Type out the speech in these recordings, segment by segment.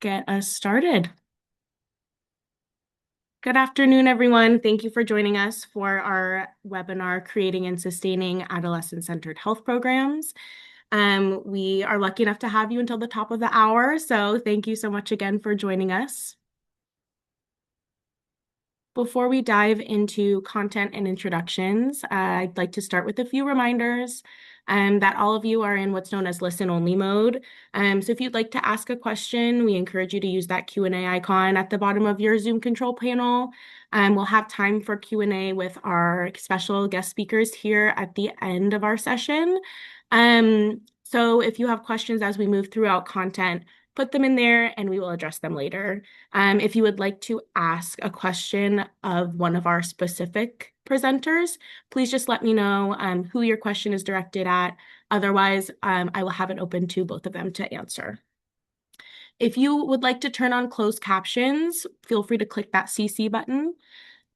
get us started. Good afternoon, everyone. Thank you for joining us for our webinar, Creating and Sustaining Adolescent-Centered Health Programs. We are lucky enough to have you until the top of the hour, so thank you so much again for joining us. Before we dive into content and introductions, I'd like to start with a few reminders that all of you are in what's known as listen-only mode. So if you'd like to ask a question, we encourage you to use that Q&A icon at the bottom of your Zoom control panel. We'll have time for Q&A with our special guest speakers here at the end of our session. So if you have questions as we move throughout content, put them in there and we will address them later. If you would like to ask a question of one of our specific presenters, please just let me know who your question is directed at. Otherwise, I will have it open to both of them to answer. If you would like to turn on closed captions, feel free to click that CC button.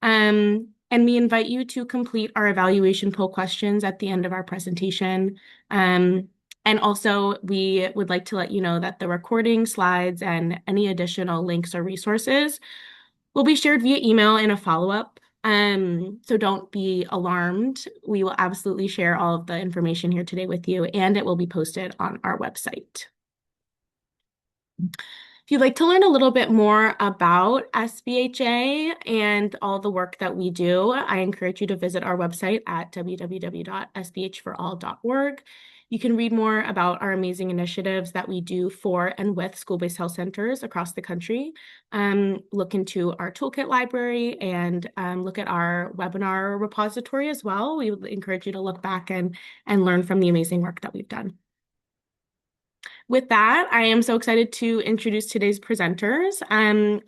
And we invite you to complete our evaluation poll questions at the end of our presentation. And also, we would like to let you know that the recording, slides, and any additional links or resources will be shared via email in a follow-up. So don't be alarmed. We will absolutely share all of the information here today with you, and it will be posted on our website. If you'd like to learn a little bit more about SBHA and all the work that we do, I encourage you to visit our website at www.sbhforall.org. You can read more about our amazing initiatives that we do for and with school-based health centers across the country. Look into our toolkit library and look at our webinar repository as well. We would encourage you to look back and learn from the amazing work that we've done. With that, I am so excited to introduce today's presenters.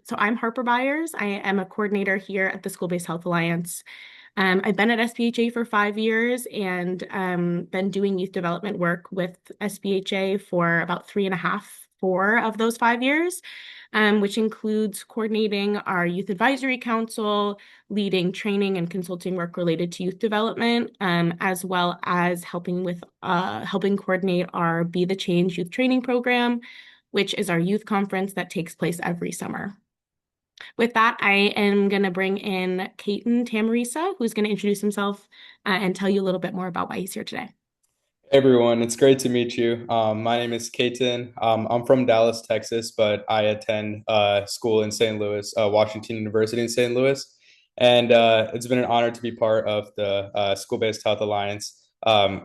So I'm Harper Byers. I am a coordinator here at the School-Based Health Alliance. I've been at SBHA for 5 years and been doing youth development work with SBHA for about 3.5, 4 of those 5 years, which includes coordinating our Youth Advisory Council, leading training and consulting work related to youth development, as well as helping coordinate our Be the Change youth training program, which is our youth conference that takes place every summer. With that, I am going to bring in Caton Tamarisa, who's going to introduce himself and tell you a little bit more about why he's here today. Hey everyone, it's great to meet you. My name is Kaiten. I'm from Dallas, Texas, but I attend school in St. Louis, Washington University in St. Louis. And it's been an honor to be part of the School-Based Health Alliance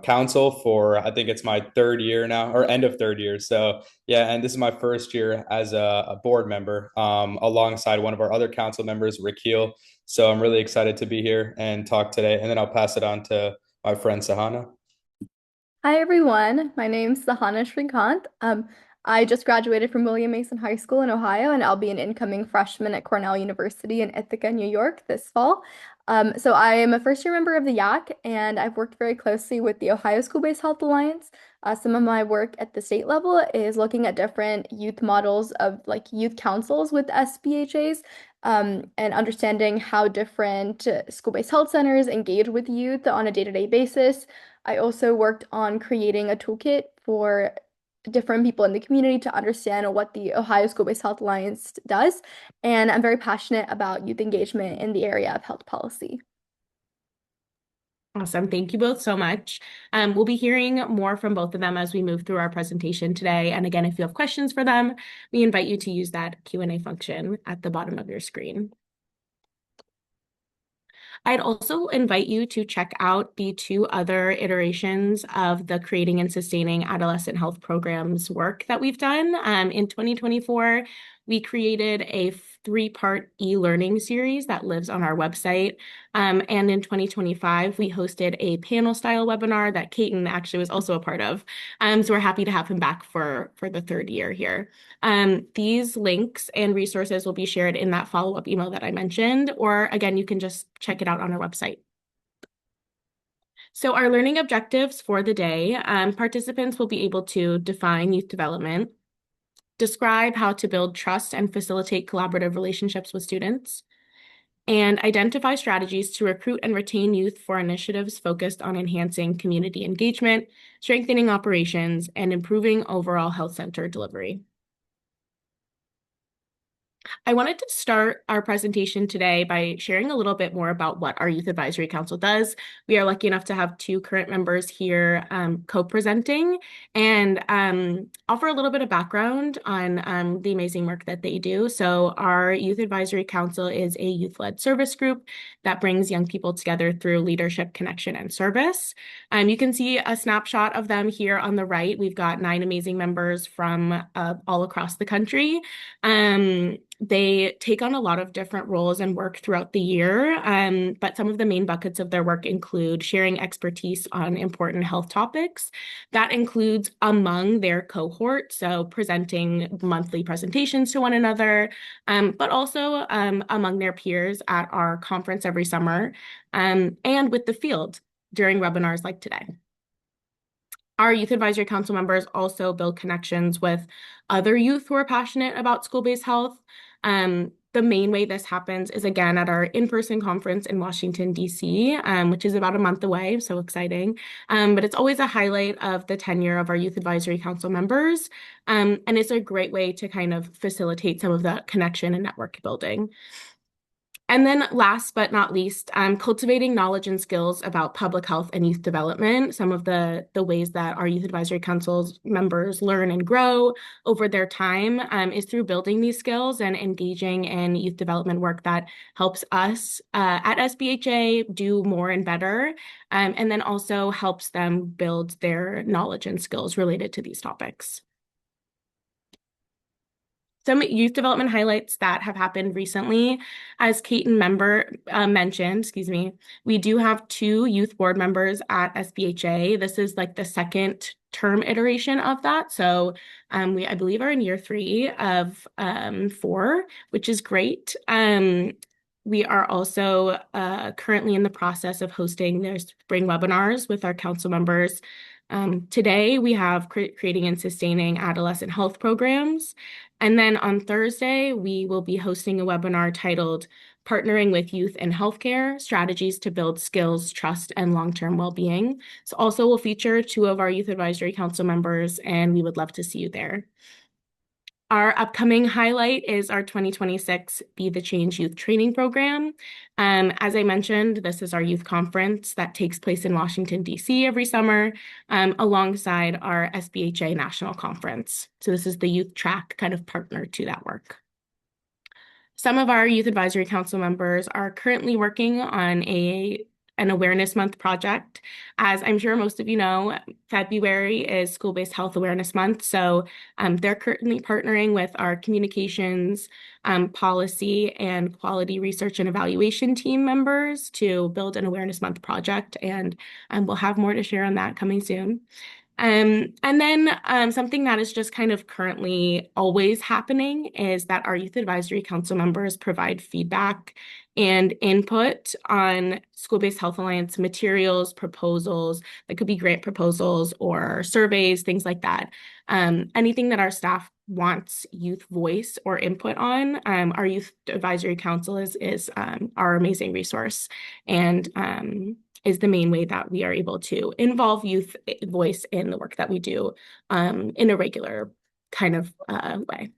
Council for, I think it's my 3rd year now, or end of 3rd year. So yeah, and this is my 1st year as a board member alongside one of our other council members, Rick Heel. So I'm really excited to be here and talk today. And then I'll pass it on to my friend Sahana. Hi everyone, my name's Sahana Shrikant. I just graduated from William Mason High School in Ohio, and I'll be an incoming freshman at Cornell University in Ithaca, New York this fall. So I am a first-year member of the YAC, and I've worked very closely with the Ohio School-Based Health Alliance. Some of my work at the state level is looking at different youth models of like youth councils with SBHAs, and understanding how different school-based health centers engage with youth on a day-to-day basis. I also worked on creating a toolkit for different people in the community to understand what the Ohio School-Based Health Alliance does. And I'm very passionate about youth engagement in the area of health policy. Awesome. Thank you both so much. We'll be hearing more from both of them as we move through our presentation today. And again, if you have questions for them, we invite you to use that Q&A function at the bottom of your screen. I'd also invite you to check out the 2 other iterations of the Creating and Sustaining Adolescent Health Programs work that we've done. In 2024, we created a 3-part e-learning series that lives on our website. And in 2025, we hosted a panel-style webinar that Caton actually was also a part of. So we're happy to have him back for the 3rd year here. These links and resources will be shared in that follow-up email that I mentioned, or again, you can just check it out on our website. So our learning objectives for the day, participants will be able to define youth development, describe how to build trust and facilitate collaborative relationships with students, and identify strategies to recruit and retain youth for initiatives focused on enhancing community engagement, strengthening operations, and improving overall health center delivery. I wanted to start our presentation today by sharing a little bit more about what our Youth Advisory Council does. We are lucky enough to have two current members here co-presenting and offer a little bit of background on the amazing work that they do. So our Youth Advisory Council is a youth-led service group that brings young people together through leadership, connection, and service. You can see a snapshot of them here on the right. We've got 9 amazing members from all across the country. They take on a lot of different roles and work throughout the year, but some of the main buckets of their work include sharing expertise on important health topics. That includes among their cohort, so presenting monthly presentations to one another, but also among their peers at our conference every summer, and with the field during webinars like today. Our Youth Advisory Council members also build connections with other youth who are passionate about school-based health. The main way this happens is, again, at our in-person conference in Washington, D.C., which is about a month away, so exciting. But it's always a highlight of the tenure of our Youth Advisory Council members, and it's a great way to kind of facilitate some of that connection and network building. And then last but not least, cultivating knowledge and skills about public health and youth development. Some of the ways that our Youth Advisory Council's members learn and grow over their time is through building these skills and engaging in youth development work that helps us at SBHA do more and better, and then also helps them build their knowledge and skills related to these topics. Some youth development highlights that have happened recently, as Kate and mentioned, we do have 2 youth board members at SBHA. This is like the second term iteration of that. So I believe are in year 3 of 4, which is great. We are also currently in the process of hosting their spring webinars with our council members. Today, we have creating and sustaining adolescent health programs. And then on Thursday, we will be hosting a webinar titled Partnering with Youth in Healthcare, Strategies to Build Skills, Trust, and Long-Term Well-Being. So also will feature 2 of our Youth Advisory Council members, and we would love to see you there. Our upcoming highlight is our 2026 Be the Change Youth Training Program. As I mentioned, this is our youth conference that takes place in Washington, D.C. every summer, alongside our SBHA National Conference. So this is the youth track kind of partner to that work. Some of our Youth Advisory Council members are currently working on an Awareness Month project. As I'm sure most of you know, February is School-Based Health Awareness Month. So they're currently partnering with our communications, policy, and quality research and evaluation team members to build an Awareness Month project. And we'll have more to share on that coming soon. And then something that is just kind of currently always happening is that our Youth Advisory Council members provide feedback and input on School-Based Health Alliance materials, proposals, that could be grant proposals or surveys, things like that. Anything that our staff wants youth voice or input on, our Youth Advisory Council is our amazing resource, and is the main way that we are able to involve youth voice in the work that we do in a regular kind of way.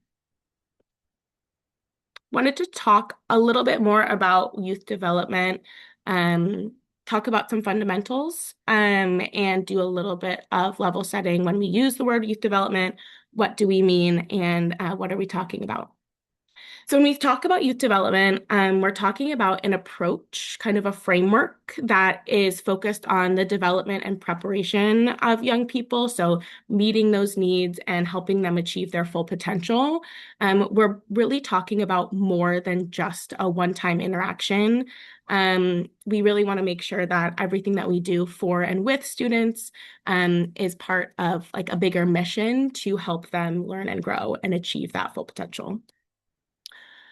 Wanted to talk a little bit more about youth development, talk about some fundamentals, and do a little bit of level setting when we use the word youth development. What do we mean, and what are we talking about? So when we talk about youth development, we're talking about an approach, kind of a framework that is focused on the development and preparation of young people. So meeting those needs and helping them achieve their full potential. We're really talking about more than just a one-time interaction. We really want to make sure that everything that we do for and with students is part of like a bigger mission to help them learn and grow and achieve that full potential.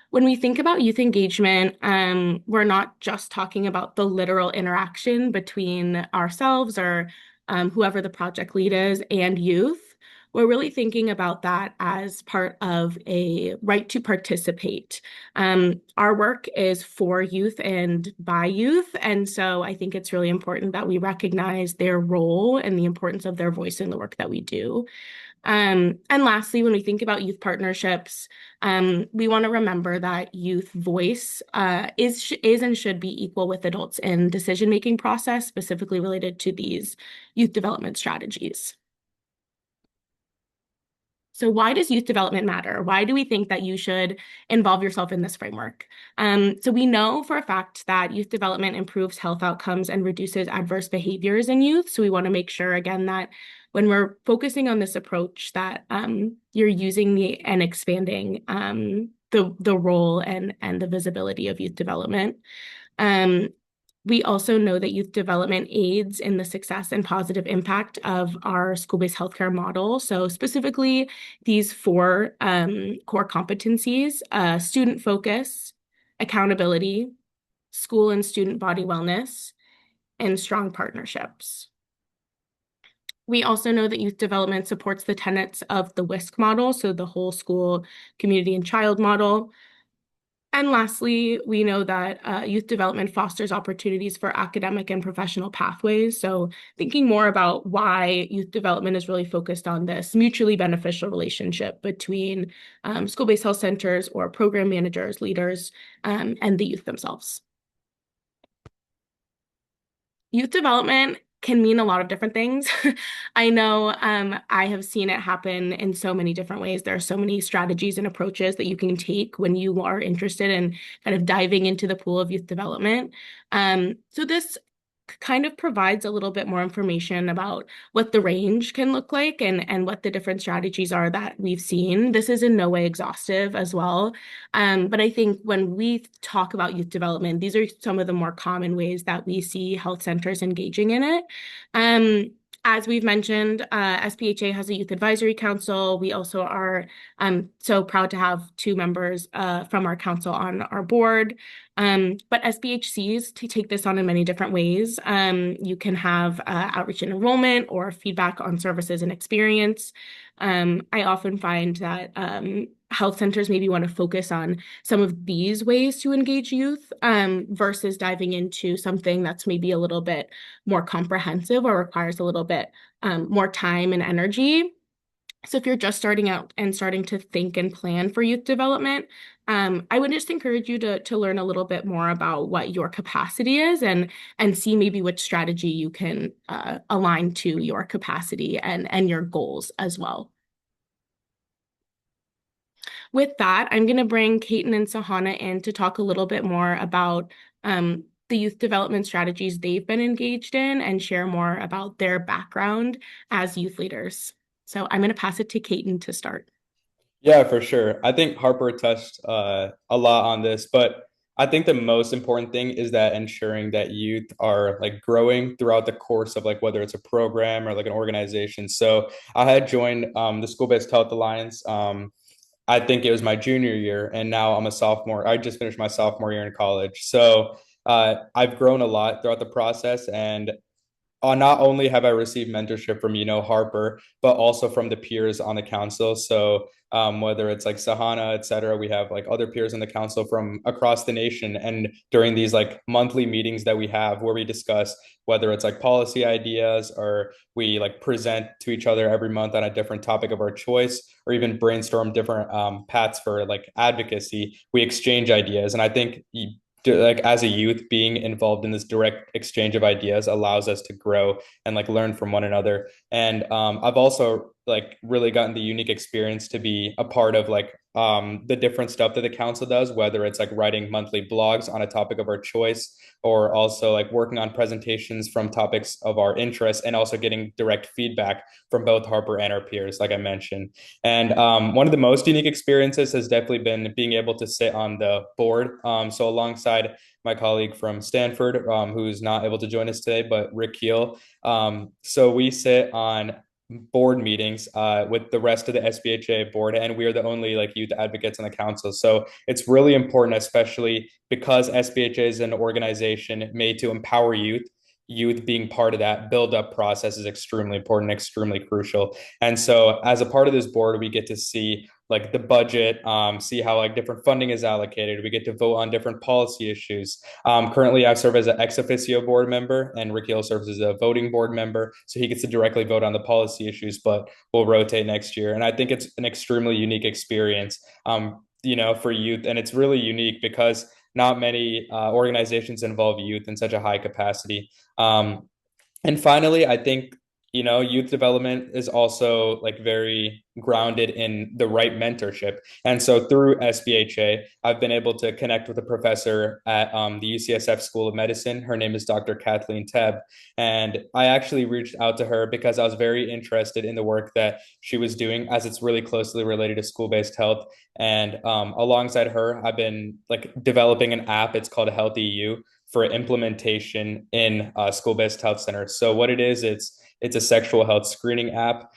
When we think about youth engagement, we're not just talking about the literal interaction between ourselves or whoever the project lead is and youth. We're really thinking about that as part of a right to participate. Our work is for youth and by youth, and so I think it's really important that we recognize their role and the importance of their voice in the work that we do. And lastly, when we think about youth partnerships, we want to remember that youth voice is and should be equal with adults in decision-making process, specifically related to these youth development strategies. So why does youth development matter? Why do we think that you should involve yourself in this framework? So we know for a fact that youth development improves health outcomes and reduces adverse behaviors in youth. So we want to make sure, again, that when we're focusing on this approach, that you're using and expanding the role and the visibility of youth development. Um, we also know that youth development aids in the success and positive impact of our school-based healthcare model. So specifically, these four core competencies: student focus, accountability, school and student body wellness, and strong partnerships. We also know that youth development supports the tenets of the WISC model, so the whole school, community, and child model. And lastly, we know that youth development fosters opportunities for academic and professional pathways. So thinking more about why youth development is really focused on this mutually beneficial relationship between school-based health centers or program managers, leaders, and the youth themselves. Youth development can mean a lot of different things. I know I have seen it happen in so many different ways. There are so many strategies and approaches that you can take when you are interested in kind of diving into the pool of youth development. So this kind of provides a little bit more information about what the range can look like and what the different strategies are that we've seen. This is in no way exhaustive as well. But I think when we talk about youth development, these are some of the more common ways that we see health centers engaging in it. As we've mentioned, SPHA has a youth advisory council. We also are so proud to have two members from our council on our board. But SBHCs take this on in many different ways. You can have outreach and enrollment or feedback on services and experience. I often find that health centers maybe want to focus on some of these ways to engage youth versus diving into something that's maybe a little bit more comprehensive or requires a little bit more time and energy. So if you're just starting out and starting to think and plan for youth development, I would just encourage you to learn a little bit more about what your capacity is and see maybe which strategy you can align to your capacity and your goals as well. With that, I'm going to bring Keaton and Sahana in to talk a little bit more about the youth development strategies they've been engaged in and share more about their background as youth leaders. So I'm going to pass it to Keaton to start. Yeah, for sure. I think Harper touched a lot on this, but I think the most important thing is that ensuring that youth are like growing throughout the course of like whether it's a program or like an organization. So I had joined the School-Based Health Alliance. I think it was my junior year, and now I'm a sophomore. I just finished my sophomore year in college. So I've grown a lot throughout the process, and not only have I received mentorship from, Harper, but also from the peers on the council. So whether it's like Sahana, et cetera, we have like other peers in the council from across the nation. And during these like monthly meetings that we have where we discuss whether it's like policy ideas or we like present to each other every month on a different topic of our choice or even brainstorm different paths for like advocacy, we exchange ideas. And I think like as a youth being involved in this direct exchange of ideas allows us to grow and like learn from one another. And I've also like really gotten the unique experience to be a part of like the different stuff that the council does, whether it's like writing monthly blogs on a topic of our choice or also like working on presentations from topics of our interest and also getting direct feedback from both Harper and our peers, like I mentioned. And one of the most unique experiences has definitely been being able to sit on the board. So alongside my colleague from Stanford, who's not able to join us today, but Rick Keel. So we sit on board meetings with the rest of the SBHA board, and we are the only like youth advocates on the council. So it's really important, especially because SBHA is an organization made to empower youth. Youth being part of that build up process is extremely important, extremely crucial. And so, as a part of this board, we get to see like the budget, see how like different funding is allocated. We get to vote on different policy issues. Currently, I serve as an ex officio board member, and Ricky serves as a voting board member, so he gets to directly vote on the policy issues. But we'll rotate next year, and I think it's an extremely unique experience, for youth, and it's really unique because not many organizations involve youth in such a high capacity. And finally, I think, youth development is also like very grounded in the right mentorship. And so through SBHA, I've been able to connect with a professor at the UCSF School of Medicine. Her name is Dr. Kathleen Tebb. And I actually reached out to her because I was very interested in the work that she was doing, as it's really closely related to school-based health. And alongside her, I've been like developing an app. It's called Healthy You for implementation in school-based health centers. So what it is, it's a sexual health screening app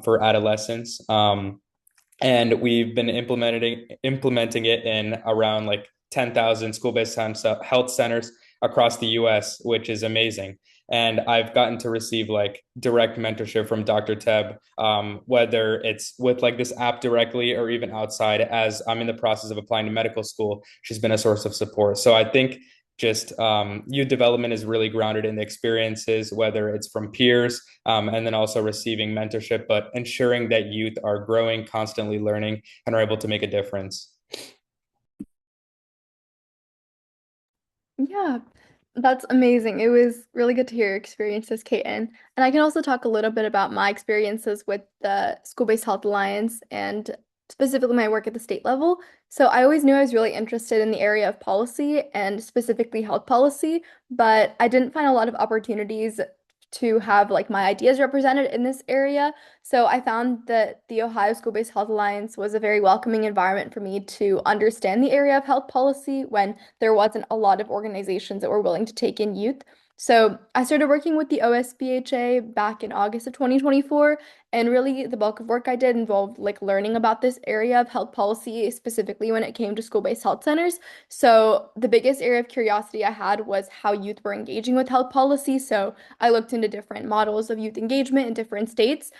for adolescents, and we've been implementing it in around like 10,000 school-based health centers across the U.S., which is amazing. And I've gotten to receive like direct mentorship from Dr. Tebb, whether it's with like this app directly or even outside. As I'm in the process of applying to medical school, she's been a source of support. So I think just youth development is really grounded in the experiences, whether it's from peers, and then also receiving mentorship, but ensuring that youth are growing, constantly learning, and are able to make a difference. Yeah, that's amazing. It was really good to hear your experiences, Kaiten. And I can also talk a little bit about my experiences with the School-Based Health Alliance and specifically my work at the state level. So I always knew I was really interested in the area of policy and specifically health policy, but I didn't find a lot of opportunities to have like my ideas represented in this area. So I found that the Ohio School-Based Health Alliance was a very welcoming environment for me to understand the area of health policy when there wasn't a lot of organizations that were willing to take in youth. So I started working with the OSBHA back in August of 2024, and really the bulk of work I did involved like learning about this area of health policy, specifically when it came to school-based health centers. So the biggest area of curiosity I had was how youth were engaging with health policy. So I looked into different models of youth engagement in different states.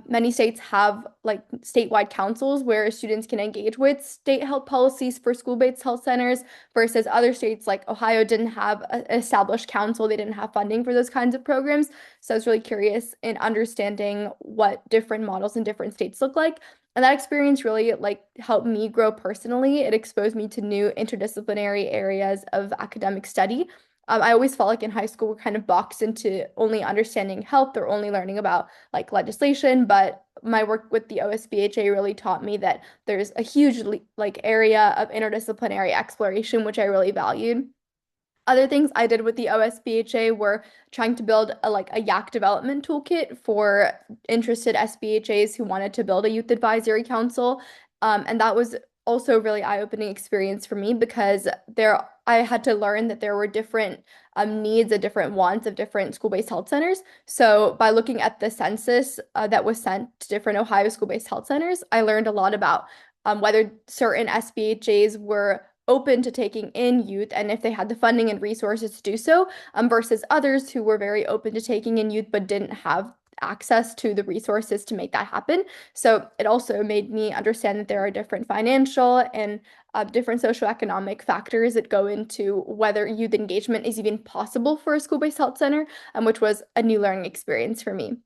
Many states have like statewide councils where students can engage with state health policies for school-based health centers, versus other states like Ohio didn't have an established council. They didn't have funding for those kinds of programs. So I was really curious in understanding what different models in different states look like. And that experience really like helped me grow personally. It exposed me to new interdisciplinary areas of academic study. I always felt like in high school we're kind of boxed into only understanding health or only learning about like legislation, but my work with the OSBHA really taught me that there's a huge like area of interdisciplinary exploration, which I really valued. Other things I did with the OSBHA were trying to build a YAC development toolkit for interested SBHAs who wanted to build a youth advisory council. And that was also a really eye-opening experience for me because I had to learn that there were different needs and different wants of different school-based health centers. So by looking at the census that was sent to different Ohio school-based health centers, I learned a lot about whether certain SBHAs were open to taking in youth and if they had the funding and resources to do so, versus others who were very open to taking in youth but didn't have access to the resources to make that happen. So it also made me understand that there are different financial and different socioeconomic factors that go into whether youth engagement is even possible for a school-based health center, which was a new learning experience for me.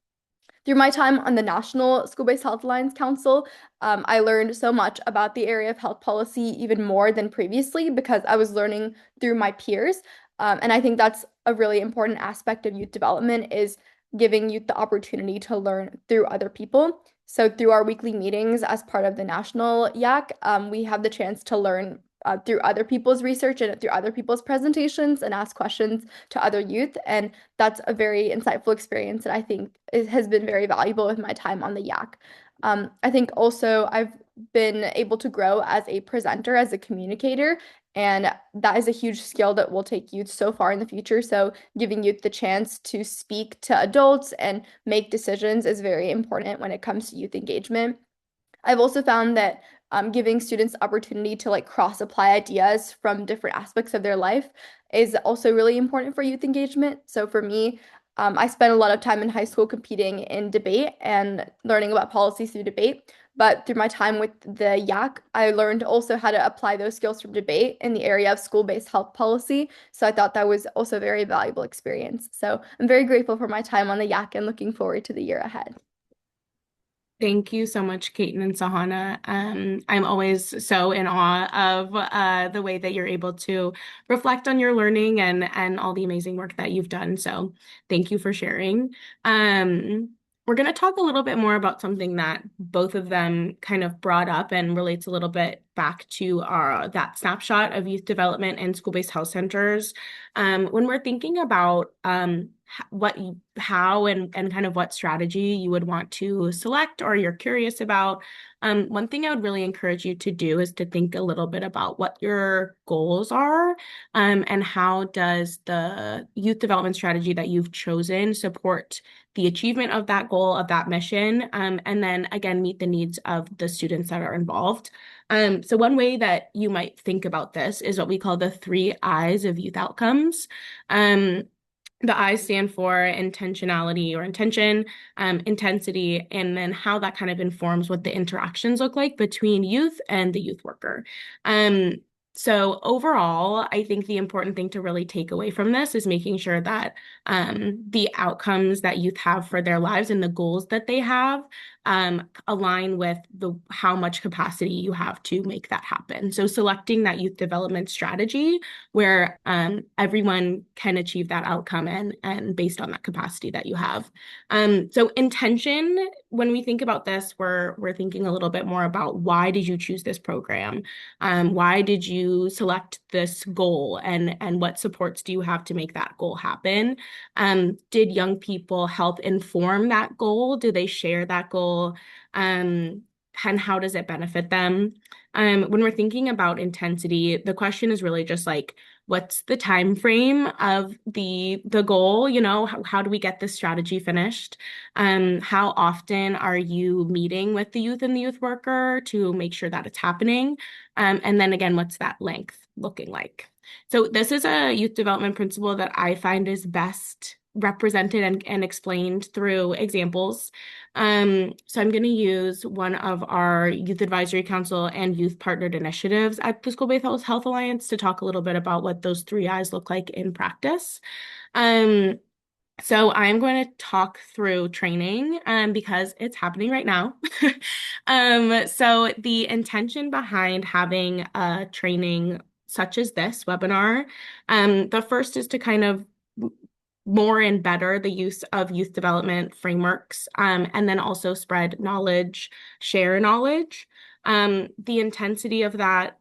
Through my time on the National School-Based Health Alliance Council, I learned so much about the area of health policy, even more than previously, because I was learning through my peers. And I think that's a really important aspect of youth development is giving youth the opportunity to learn through other people. So through our weekly meetings as part of the National YAC, we have the chance to learn through other people's research and through other people's presentations and ask questions to other youth. And that's a very insightful experience that I think has been very valuable with my time on the YAC. I think also I've been able to grow as a presenter, as a communicator, and that is a huge skill that will take youth so far in the future. So giving youth the chance to speak to adults and make decisions is very important when it comes to youth engagement. I've also found that giving students the opportunity to like cross apply ideas from different aspects of their life is also really important for youth engagement. So for me, I spent a lot of time in high school competing in debate and learning about policies through debate. But through my time with the YAC, I learned also how to apply those skills from debate in the area of school-based health policy. So I thought that was also a very valuable experience. So I'm very grateful for my time on the YAC and looking forward to the year ahead. Thank you so much, Kaiten and Sahana. I'm always so in awe of the way that you're able to reflect on your learning and all the amazing work that you've done. So thank you for sharing. We're going to talk a little bit more about something that both of them kind of brought up and relates a little bit back to our that snapshot of youth development and school-based health centers. When we're thinking about how and kind of what strategy you would want to select or you're curious about, one thing I would really encourage you to do is to think a little bit about what your goals are, and how does the youth development strategy that you've chosen support the achievement of that goal, of that mission, and then again, meet the needs of the students that are involved. So one way that you might think about this is what we call the 3 I's of youth outcomes. The I stand for intentionality or intention, intensity, and then how that kind of informs what the interactions look like between youth and the youth worker. So overall, I think the important thing to really take away from this is making sure that the outcomes that youth have for their lives and the goals that they have align with how much capacity you have to make that happen. So selecting that youth development strategy where everyone can achieve that outcome and based on that capacity that you have. So intention, when we think about this, we're thinking a little bit more about why did you choose this program? Why did you select this goal and what supports do you have to make that goal happen? Did young people help inform that goal? Do they share that goal? And how does it benefit them? When we're thinking about intensity, the question is really just like, what's the time frame of the goal? You know, how do we get this strategy finished? How often are you meeting with the youth and the youth worker to make sure that it's happening? And then again, what's that length looking like? So this is a youth development principle that I find is best represented and explained through examples. So I'm going to use one of our Youth Advisory Council and youth partnered initiatives at the School-Based Health Alliance to talk a little bit about what those 3 I's look like in practice. So I'm going to talk through training because it's happening right now. So the intention behind having a training such as this webinar, the first is to kind of more and better the use of youth development frameworks, and then also spread knowledge, share knowledge. The intensity of that,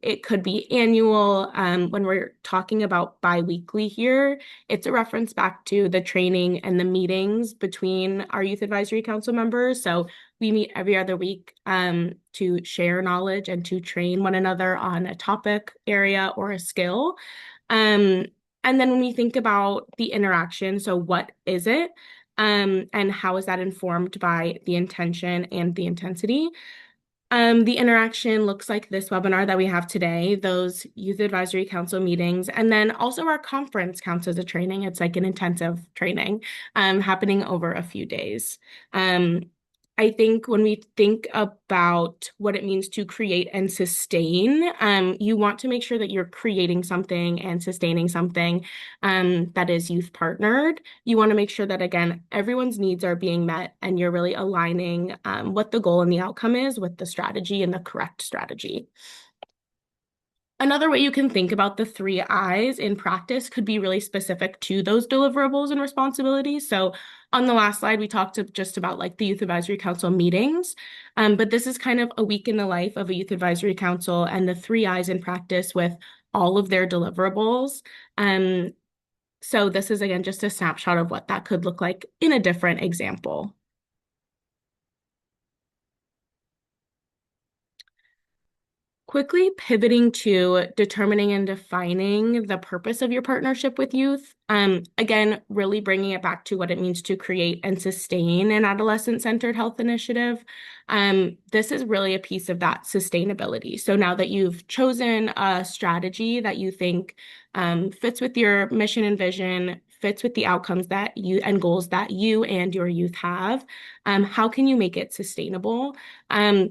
it could be annual. When we're talking about biweekly here, it's a reference back to the training and the meetings between our Youth Advisory Council members. So we meet every other week to share knowledge and to train one another on a topic, area, or a skill. And then when we think about the interaction, so what is it? And how is that informed by the intention and the intensity? The interaction looks like this webinar that we have today, those Youth Advisory Council meetings, and then also our conference counts as a training. It's like an intensive training happening over a few days. I think when we think about what it means to create and sustain, you want to make sure that you're creating something and sustaining something that is youth partnered. You want to make sure that, again, everyone's needs are being met and you're really aligning what the goal and the outcome is with the strategy and the correct strategy. Another way you can think about the 3 I's in practice could be really specific to those deliverables and responsibilities. So on the last slide, we talked just about like the Youth Advisory Council meetings, but this is kind of a week in the life of a Youth Advisory Council and the 3 I's in practice with all of their deliverables. So this is, again, just a snapshot of what that could look like in a different example. Quickly pivoting to determining and defining the purpose of your partnership with youth. Again, really bringing it back to what it means to create and sustain an adolescent-centered health initiative. This is really a piece of that sustainability. So now that you've chosen a strategy that you think fits with your mission and vision, fits with the outcomes that you and goals that you and your youth have. How can you make it sustainable?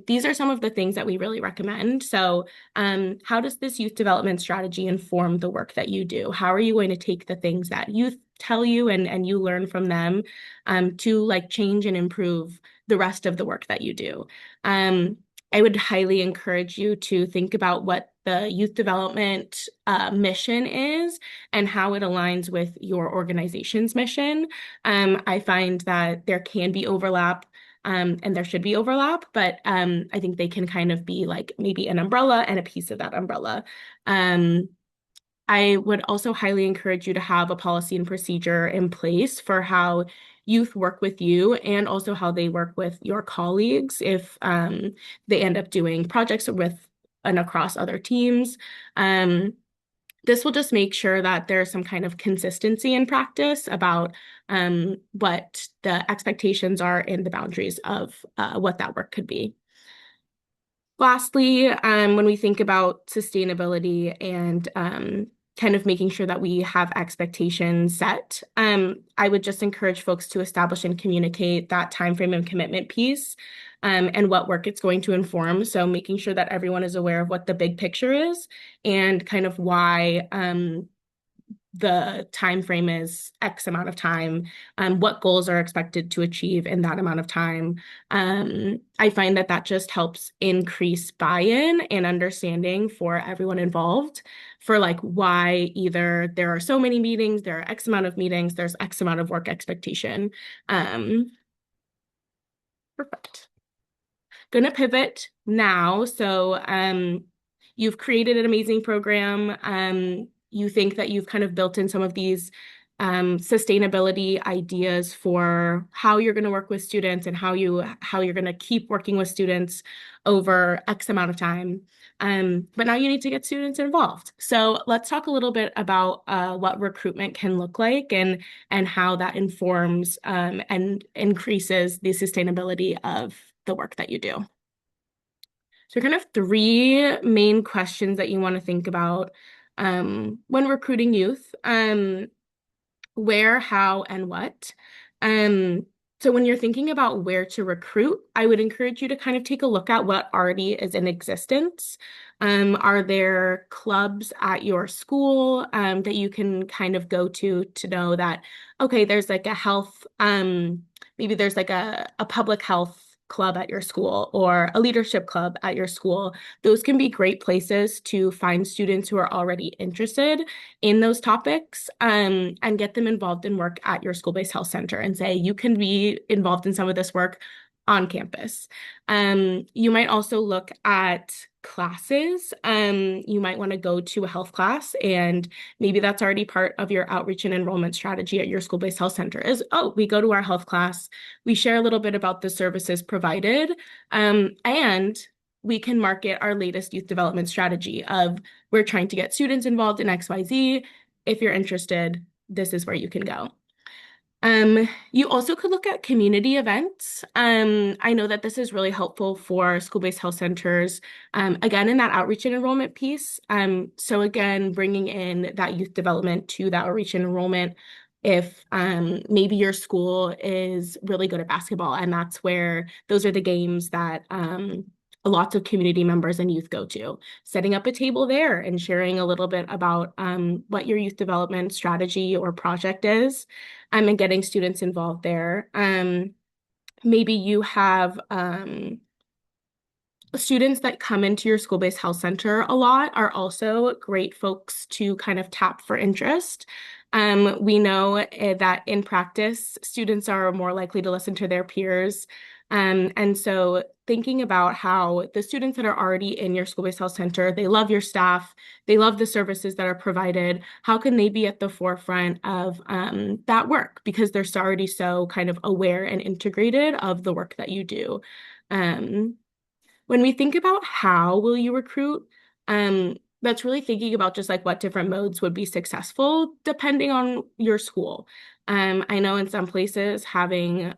These are some of the things that we really recommend. So, how does this youth development strategy inform the work that you do? How are you going to take the things that youth tell you and you learn from them to like change and improve the rest of the work that you do? I would highly encourage you to think about what the youth development mission is and how it aligns with your organization's mission. I find that there can be overlap and there should be overlap, but I think they can kind of be like maybe an umbrella and a piece of that umbrella. I would also highly encourage you to have a policy and procedure in place for how youth work with you and also how they work with your colleagues if they end up doing projects with and across other teams. This will just make sure that there's some kind of consistency in practice about what the expectations are and the boundaries of what that work could be. Lastly, when we think about sustainability and kind of making sure that we have expectations set, I would just encourage folks to establish and communicate that timeframe and commitment piece and what work it's going to inform. So making sure that everyone is aware of what the big picture is and kind of why the time frame is X amount of time, what goals are expected to achieve in that amount of time. I find that that just helps increase buy-in and understanding for everyone involved for like why either there are so many meetings, there are X amount of meetings, there's X amount of work expectation. Perfect. Gonna pivot now. So you've created an amazing program. You think that you've kind of built in some of these sustainability ideas for how you're going to work with students and how you're going to keep working with students over X amount of time. But now you need to get students involved. So let's talk a little bit about what recruitment can look like and how that informs and increases the sustainability of the work that you do. So kind of three main questions that you want to think about when recruiting youth. Where, how, and what. Um, so when you're thinking about where to recruit, I would encourage you to kind of take a look at what already is in existence. Are there clubs at your school that you can kind of go to know that, okay, there's like a health, maybe there's like a public health club at your school or a leadership club at your school. Those can be great places to find students who are already interested in those topics and get them involved in work at your school-based health center and say, you can be involved in some of this work on campus. You might also look at classes. You might want to go to a health class, and maybe that's already part of your outreach and enrollment strategy at your school-based health center is, oh, we go to our health class, we share a little bit about the services provided, and we can market our latest youth development strategy of we're trying to get students involved in XYZ. If you're interested, this is where you can go. You also could look at community events. I know that this is really helpful for school-based health centers, again, in that outreach and enrollment piece. So again, bringing in that youth development to that outreach and enrollment. If maybe your school is really good at basketball and that's where those are the games that lots of community members and youth go to, setting up a table there and sharing a little bit about what your youth development strategy or project is, and getting students involved there. Maybe you have students that come into your school-based health center a lot are also great folks to kind of tap for interest. We know that in practice, students are more likely to listen to their peers. And so thinking about how the students that are already in your school-based health center, they love your staff, they love the services that are provided, how can they be at the forefront of that work? Because they're already so kind of aware and integrated of the work that you do. When we think about how will you recruit, that's really thinking about just like what different modes would be successful depending on your school. I know in some places having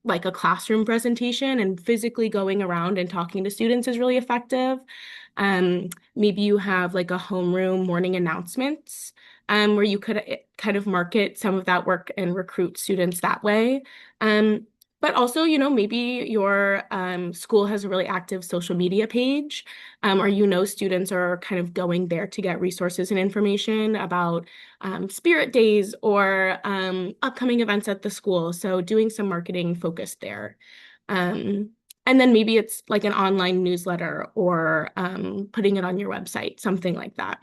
like a classroom presentation and physically going around and talking to students is really effective. Maybe you have like a homeroom morning announcements where you could kind of market some of that work and recruit students that way. But also, maybe your school has a really active social media page, or students are kind of going there to get resources and information about spirit days or upcoming events at the school. So doing some marketing focused there. Um, and then maybe it's like an online newsletter or putting it on your website, something like that.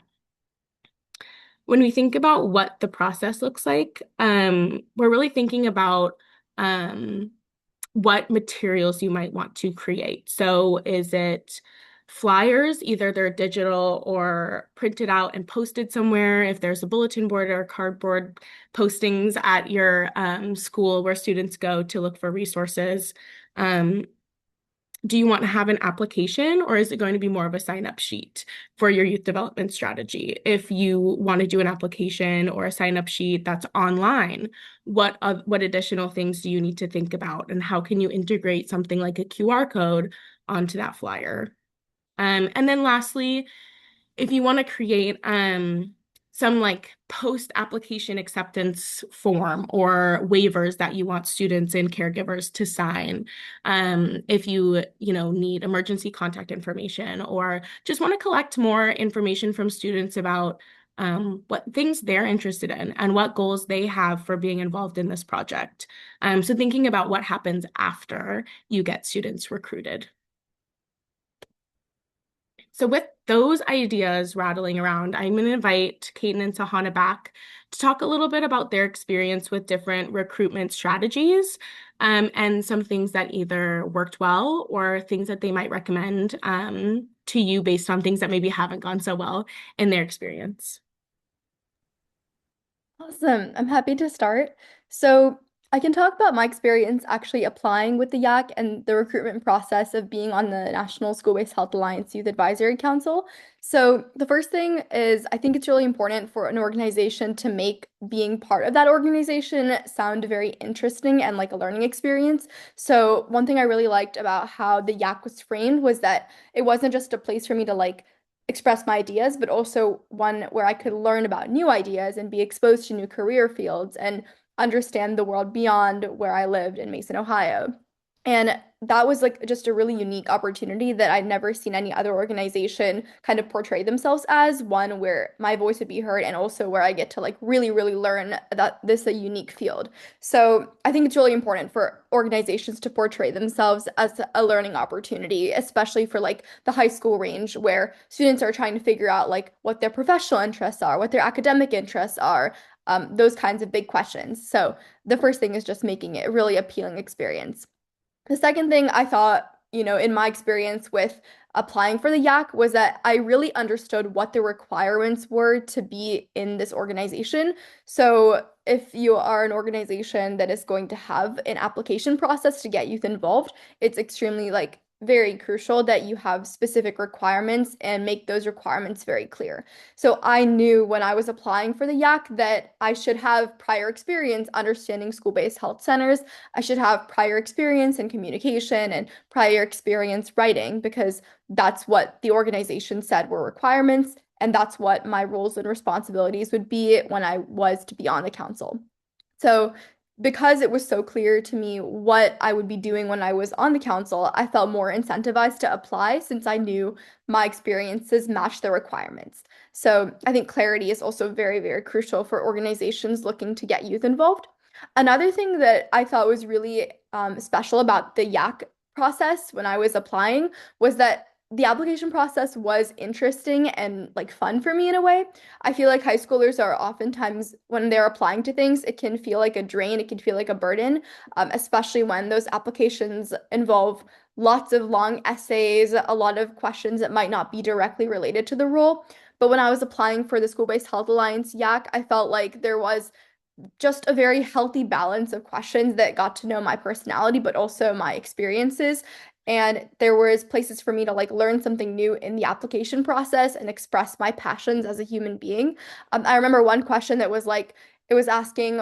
When we think about what the process looks like, we're really thinking about um, what materials you might want to create. So is it flyers, either they're digital or printed out and posted somewhere, if there's a bulletin board or cardboard postings at your school where students go to look for resources. Do you want to have an application, or is it going to be more of a sign-up sheet for your youth development strategy? If you want to do an application or a sign-up sheet that's online, what additional things do you need to think about, and how can you integrate something like a QR code onto that flyer? And then lastly, if you want to create some like post-application acceptance form or waivers that you want students and caregivers to sign, if you need emergency contact information or just want to collect more information from students about what things they're interested in and what goals they have for being involved in this project. So thinking about what happens after you get students recruited. So with those ideas rattling around, I'm going to invite Kaiten and Sahana back to talk a little bit about their experience with different recruitment strategies, and some things that either worked well or things that they might recommend to you based on things that maybe haven't gone so well in their experience. Awesome. I'm happy to start. So, I can talk about my experience actually applying with the YAC and the recruitment process of being on the National School-Based Health Alliance Youth Advisory Council. So, the first thing is I think it's really important for an organization to make being part of that organization sound very interesting and like a learning experience. So, one thing I really liked about how the YAC was framed was that it wasn't just a place for me to like express my ideas, but also one where I could learn about new ideas and be exposed to new career fields and understand the world beyond where I lived in Mason, Ohio. And that was like just a really unique opportunity that I'd never seen any other organization kind of portray themselves as, one where my voice would be heard and also where I get to like really, really learn that this is a unique field. So I think it's really important for organizations to portray themselves as a learning opportunity, especially for like the high school range where students are trying to figure out like what their professional interests are, what their academic interests are, those kinds of big questions. So the first thing is just making it a really appealing experience. The second thing I thought, in my experience with applying for the YAC was that I really understood what the requirements were to be in this organization. So, if you are an organization that is going to have an application process to get youth involved, it's extremely like very crucial that you have specific requirements and make those requirements very clear. So I knew when I was applying for the YAC that I should have prior experience understanding school-based health centers. I should have prior experience in communication and prior experience writing because that's what the organization said were requirements, and that's what my roles and responsibilities would be when I was to be on the council. So, because it was so clear to me what I would be doing when I was on the council, I felt more incentivized to apply since I knew my experiences matched the requirements. So, I think clarity is also very, very crucial for organizations looking to get youth involved. Another thing that I thought was really special about the YAC process when I was applying was that the application process was interesting and like fun for me in a way. I feel like high schoolers are oftentimes, when they're applying to things, it can feel like a drain, it can feel like a burden, especially when those applications involve lots of long essays, a lot of questions that might not be directly related to the role. But when I was applying for the School-Based Health Alliance YAC, I felt like there was just a very healthy balance of questions that got to know my personality, but also my experiences. And there was places for me to like learn something new in the application process and express my passions as a human being. I remember one question that was like, it was asking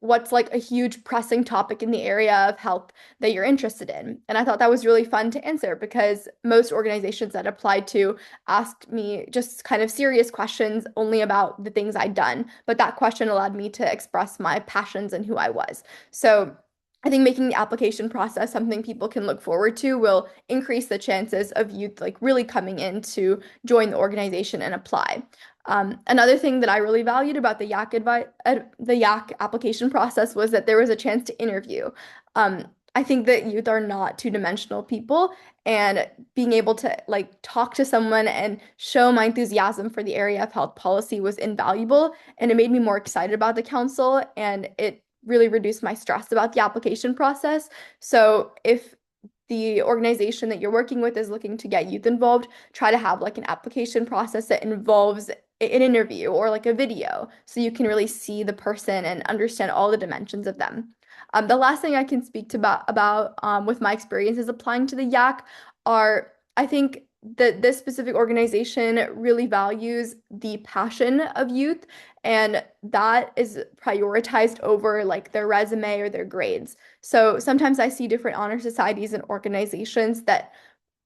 what's like a huge pressing topic in the area of health that you're interested in. And I thought that was really fun to answer because most organizations that applied to asked me just kind of serious questions only about the things I'd done. But that question allowed me to express my passions and who I was. So I think making the application process something people can look forward to will increase the chances of youth like really coming in to join the organization and apply. Another thing that I really valued about the YAC application process was that there was a chance to interview. I think that youth are not two-dimensional people, and being able to like talk to someone and show my enthusiasm for the area of health policy was invaluable, and it made me more excited about the council, and it really reduced my stress about the application process. So if the organization that you're working with is looking to get youth involved, try to have like an application process that involves an interview or like a video so you can really see the person and understand all the dimensions of them. The last thing I can speak to about with my experiences applying to the YAC are I think that this specific organization really values the passion of youth, and that is prioritized over like their resume or their grades. So sometimes I see different honor societies and organizations that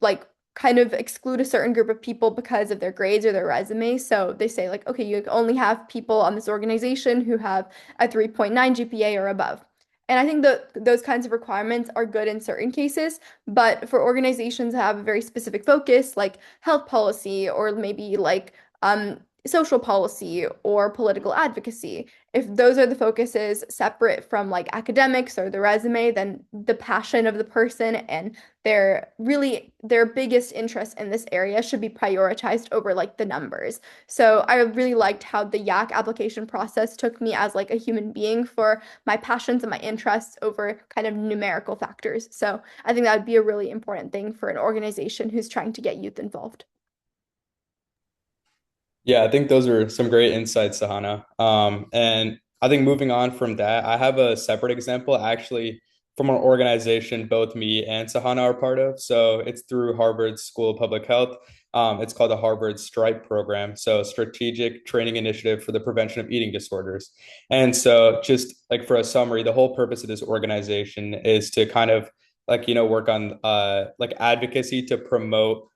like kind of exclude a certain group of people because of their grades or their resume. So they say like, okay, you only have people on this organization who have a 3.9 GPA or above. And I think that those kinds of requirements are good in certain cases, but for organizations that have a very specific focus, like health policy or maybe like social policy or political advocacy, if those are the focuses separate from like academics or the resume, then the passion of the person and their biggest interest in this area should be prioritized over like the numbers. So I really liked how the YAC application process took me as like a human being for my passions and my interests over kind of numerical factors. So I think that would be a really important thing for an organization who's trying to get youth involved. Yeah, I think those are some great insights, Sahana. And I think moving on from that, I have a separate example actually from an organization both me and Sahana are part of. So it's through Harvard School of Public Health. It's called the Harvard STRIPE program, so Strategic Training Initiative for the Prevention of Eating Disorders. And so, just like for a summary, the whole purpose of this organization is to kind of like work on like advocacy to promote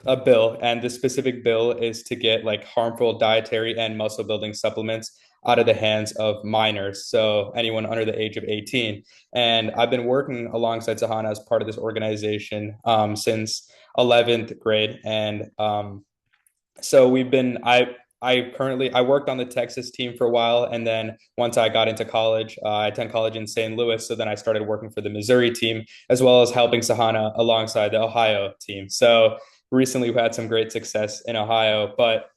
a bill, and the specific bill is to get like harmful dietary and muscle building supplements out of the hands of minors, so anyone under the age of 18. And I've been working alongside Sahana as part of this organization since 11th grade. And so we've been, I worked on the Texas team for a while, and then once I got into college, I attend college in St. Louis. So then I started working for the Missouri team as well as helping Sahana alongside the Ohio team. So recently we had some great success in Ohio, but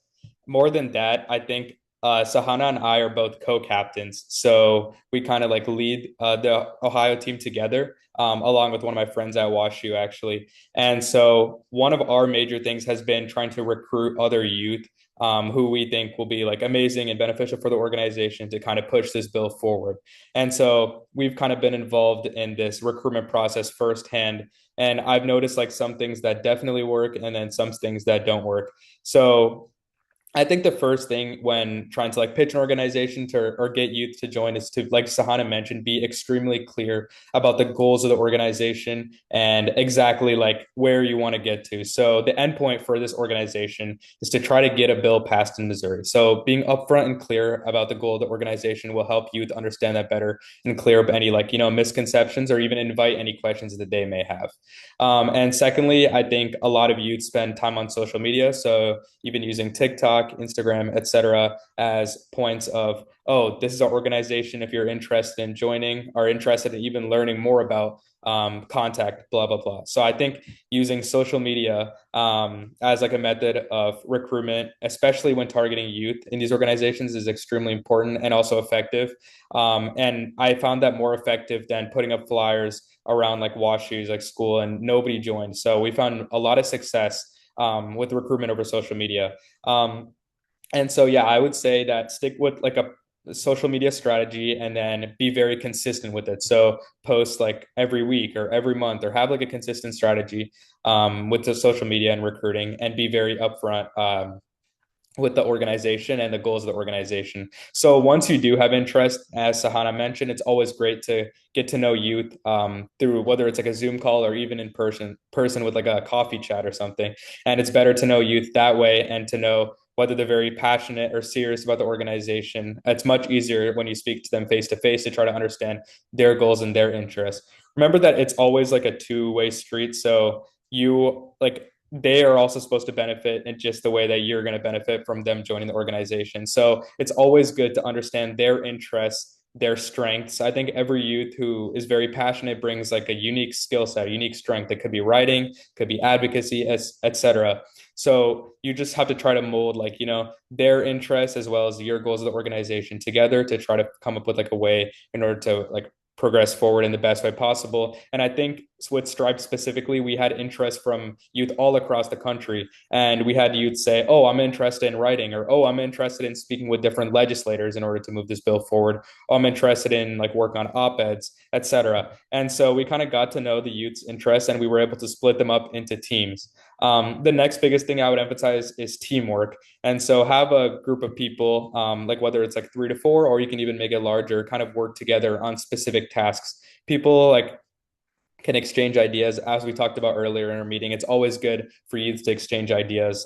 more than that, I think Sahana and I are both co-captains. So we kind of like lead the Ohio team together, along with one of my friends at WashU, actually. And so one of our major things has been trying to recruit other youth who we think will be like amazing and beneficial for the organization to kind of push this bill forward. And so we've kind of been involved in this recruitment process firsthand. And I've noticed like some things that definitely work and then some things that don't work. So I think the first thing when trying to like pitch an organization to or get youth to join is to, like Sahana mentioned, be extremely clear about the goals of the organization and exactly like where you want to get to. So the end point for this organization is to try to get a bill passed in Missouri. So being upfront and clear about the goal of the organization will help youth understand that better and clear up any like misconceptions or even invite any questions that they may have. And secondly, I think a lot of youth spend time on social media. So even using TikTok, Instagram, etc., as points of, oh, this is our organization. If you're interested in joining or interested in even learning more about contact, blah, blah, blah. So I think using social media as like a method of recruitment, especially when targeting youth in these organizations, is extremely important and also effective. And I found that more effective than putting up flyers around like WashU's like school and nobody joined. So we found a lot of success with recruitment over social media. And so, yeah, I would say that stick with like a social media strategy and then be very consistent with it. So post like every week or every month or have like a consistent strategy with the social media and recruiting and be very upfront with the organization and the goals of the organization. So once you do have interest, as Sahana mentioned, it's always great to get to know youth through whether it's like a Zoom call or even in person with like a coffee chat or something. And it's better to know youth that way and to know whether they're very passionate or serious about the organization. It's much easier when you speak to them face to face to try to understand their goals and their interests. Remember that it's always like a two-way street. So you like they are also supposed to benefit in just the way that you're going to benefit from them joining the organization. So it's always good to understand their interests, their strengths. I think every youth who is very passionate brings like a unique skill set, a unique strength. It could be writing, could be advocacy, etc. So you just have to try to mold like, their interests as well as your goals of the organization together to try to come up with like a way in order to like progress forward in the best way possible. And I think with Stripe specifically, we had interest from youth all across the country. And we had youth say, oh, I'm interested in writing, or oh, I'm interested in speaking with different legislators in order to move this bill forward. Oh, I'm interested in like work on op-eds, etc. And so we kind of got to know the youth's interests and we were able to split them up into teams. The next biggest thing I would emphasize is teamwork. And so have a group of people, like whether it's like 3 to 4, or you can even make it larger, kind of work together on specific tasks. People like can exchange ideas. As we talked about earlier in our meeting, it's always good for youth to exchange ideas.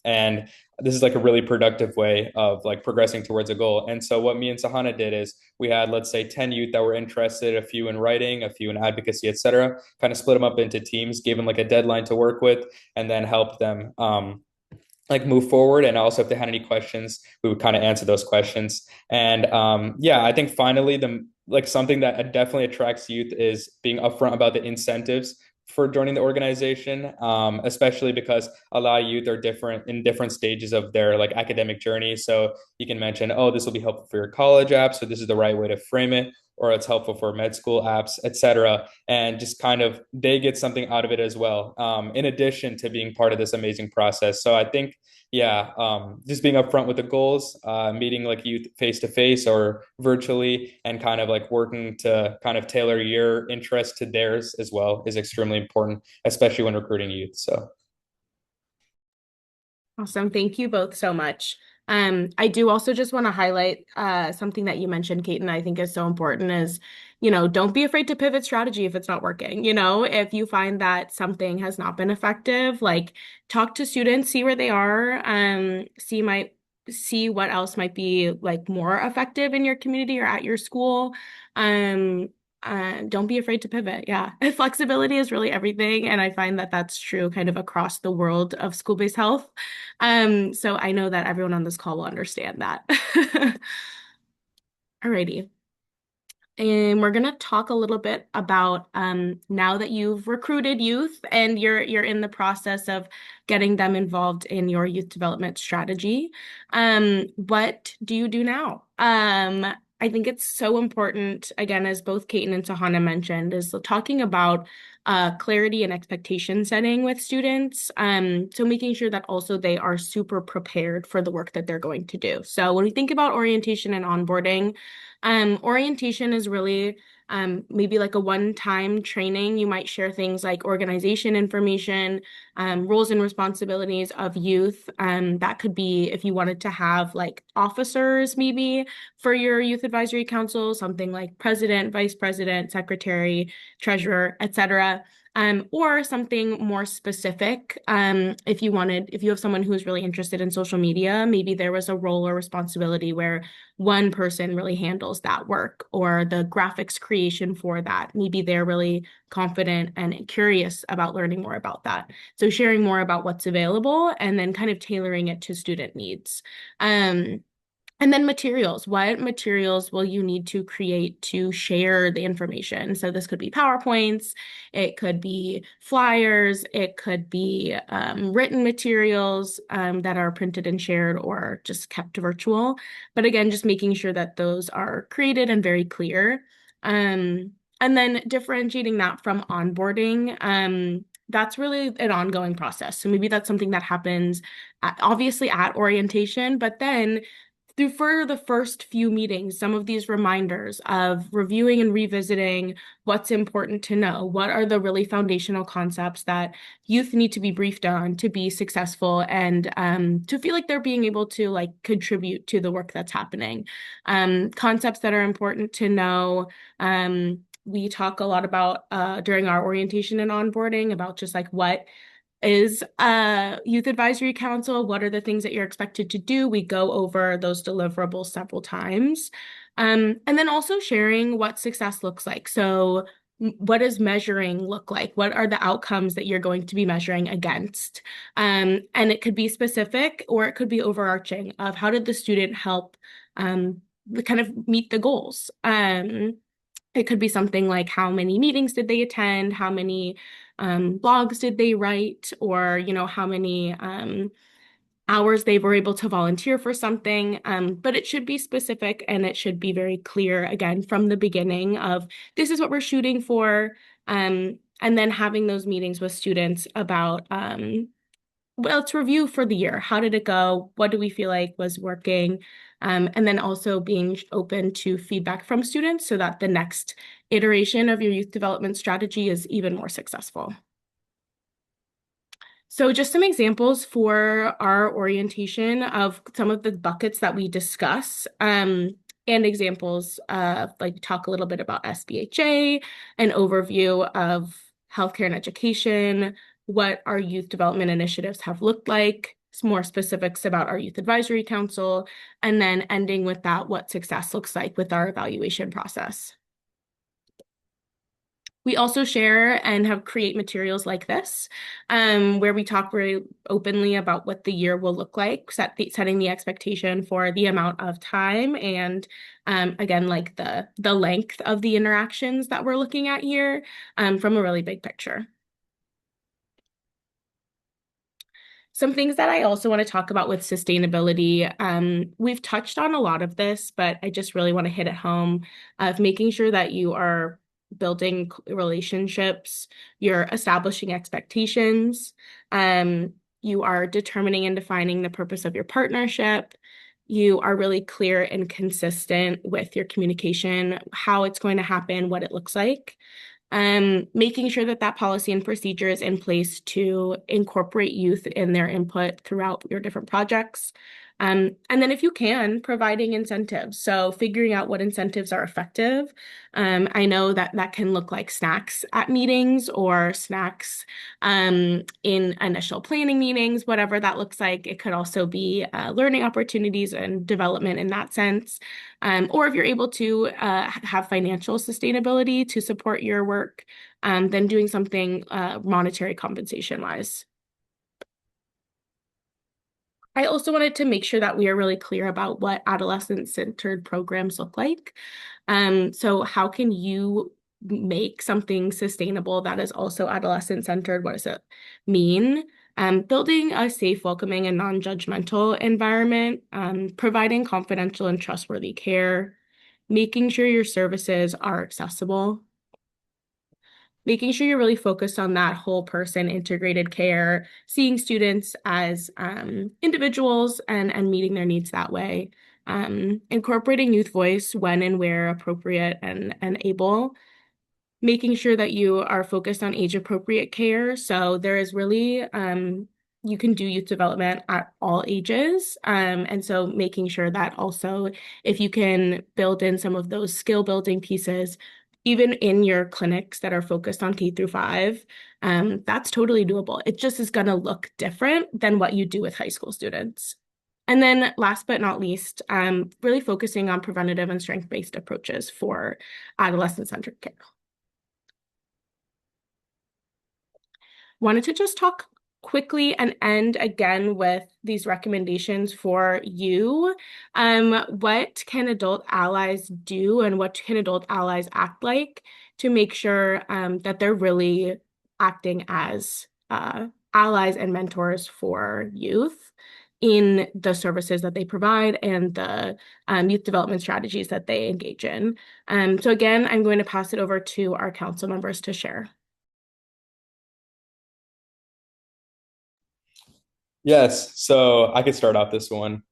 And this is like a really productive way of like progressing towards a goal. And so what me and Sahana did is we had, let's say, 10 youth that were interested, a few in writing, a few in advocacy, etc. Kind of split them up into teams, gave them like a deadline to work with, and then helped them like move forward. And also if they had any questions, we would kind of answer those questions. And yeah, I think finally the like something that definitely attracts youth is being upfront about the incentives for joining the organization, especially because a lot of youth are different in different stages of their like academic journey. So you can mention, oh, this will be helpful for your college apps, so this is the right way to frame it, or it's helpful for med school apps, etc. And just kind of they get something out of it as well, in addition to being part of this amazing process. So I think yeah, just being upfront with the goals, meeting like youth face to face or virtually, and kind of like working to kind of tailor your interest to theirs as well is extremely important, especially when recruiting youth. So Awesome. Thank you both so much. I do also just want to highlight something that you mentioned, Kate, and I think is so important is, don't be afraid to pivot strategy if it's not working. If you find that something has not been effective, like talk to students, see where they are, see what else might be like more effective in your community or at your school. Um, don't be afraid to pivot. Yeah. Flexibility is really everything. And I find that that's true kind of across the world of school-based health. So I know that everyone on this call will understand that. Alrighty. And we're gonna talk a little bit about now that you've recruited youth and you're in the process of getting them involved in your youth development strategy. What do you do now? I think it's so important, again, as both Kate and Sahana mentioned, is talking about clarity and expectation setting with students. So making sure that also they are super prepared for the work that they're going to do. So when we think about orientation and onboarding, orientation is really maybe like a one-time training. You might share things like organization information, roles and responsibilities of youth. That could be if you wanted to have like officers maybe for your youth advisory council, something like president, vice president, secretary, treasurer, etc. Or something more specific. If you have someone who is really interested in social media, maybe there was a role or responsibility where one person really handles that work or the graphics creation for that. Maybe they're really confident and curious about learning more about that. So sharing more about what's available and then kind of tailoring it to student needs. And then materials. What materials will you need to create to share the information? So this could be PowerPoints, it could be flyers, it could be written materials that are printed and shared or just kept virtual. But again, just making sure that those are created and very clear. And then differentiating that from onboarding. That's really an ongoing process. So maybe that's something that happens obviously at orientation, but then through for the first few meetings, some of these reminders of reviewing and revisiting what's important to know. What are the really foundational concepts that youth need to be briefed on to be successful and to feel like they're being able to like contribute to the work that's happening. Concepts that are important to know. We talk a lot about during our orientation and onboarding about just like what is youth advisory council, what are the things that you're expected to do. We go over those deliverables several times. And then also sharing what success looks like. So what does measuring look like? What are the outcomes that you're going to be measuring against? And it could be specific or it could be overarching of how did the student help kind of meet the goals. It could be something like how many meetings did they attend, how many blogs did they write, or how many hours they were able to volunteer for something. But it should be specific and it should be very clear again from the beginning of this is what we're shooting for. And then having those meetings with students about well, it's review for the year. How did it go? What do we feel like was working? And then also being open to feedback from students so that the next iteration of your youth development strategy is even more successful. So just some examples for our orientation of some of the buckets that we discuss, and examples of like talk a little bit about SBHA, an overview of healthcare and education, what our youth development initiatives have looked like, some more specifics about our youth advisory council, and then ending with that, what success looks like with our evaluation process. We also share and have create materials like this, where we talk very openly about what the year will look like, setting the expectation for the amount of time and again, like the length of the interactions that we're looking at here from a really big picture. Some things that I also want to talk about with sustainability. We've touched on a lot of this, but I just really want to hit it home of making sure that you are building relationships, you're establishing expectations, you are determining and defining the purpose of your partnership. You are really clear and consistent with your communication, how it's going to happen, what it looks like. Making sure that that policy and procedure is in place to incorporate youth in their input throughout your different projects. And then if you can, providing incentives. So figuring out what incentives are effective. I know that that can look like snacks at meetings or snacks in initial planning meetings, whatever that looks like. It could also be learning opportunities and development in that sense. Or if you're able to have financial sustainability to support your work, then doing something monetary compensation wise. I also wanted to make sure that we are really clear about what adolescent-centered programs look like. So how can you make something sustainable that is also adolescent-centered? What does it mean? Building a safe, welcoming, and non-judgmental environment, providing confidential and trustworthy care, making sure your services are accessible, making sure you're really focused on that whole person integrated care, seeing students as individuals and meeting their needs that way, incorporating youth voice when and where appropriate and able, making sure that you are focused on age appropriate care. So there is really, you can do youth development at all ages. And so making sure that also if you can build in some of those skill building pieces, even in your clinics that are focused on K-5, that's totally doable. It just is going to look different than what you do with high school students. And then last but not least, really focusing on preventative and strength-based approaches for adolescent-centered care. Wanted to just talk quickly and end again with these recommendations for you. What can adult allies do and what can adult allies act like to make sure that they're really acting as allies and mentors for youth in the services that they provide and the youth development strategies that they engage in. So again, I'm going to pass it over to our council members to share. Yes, so I could start off this one.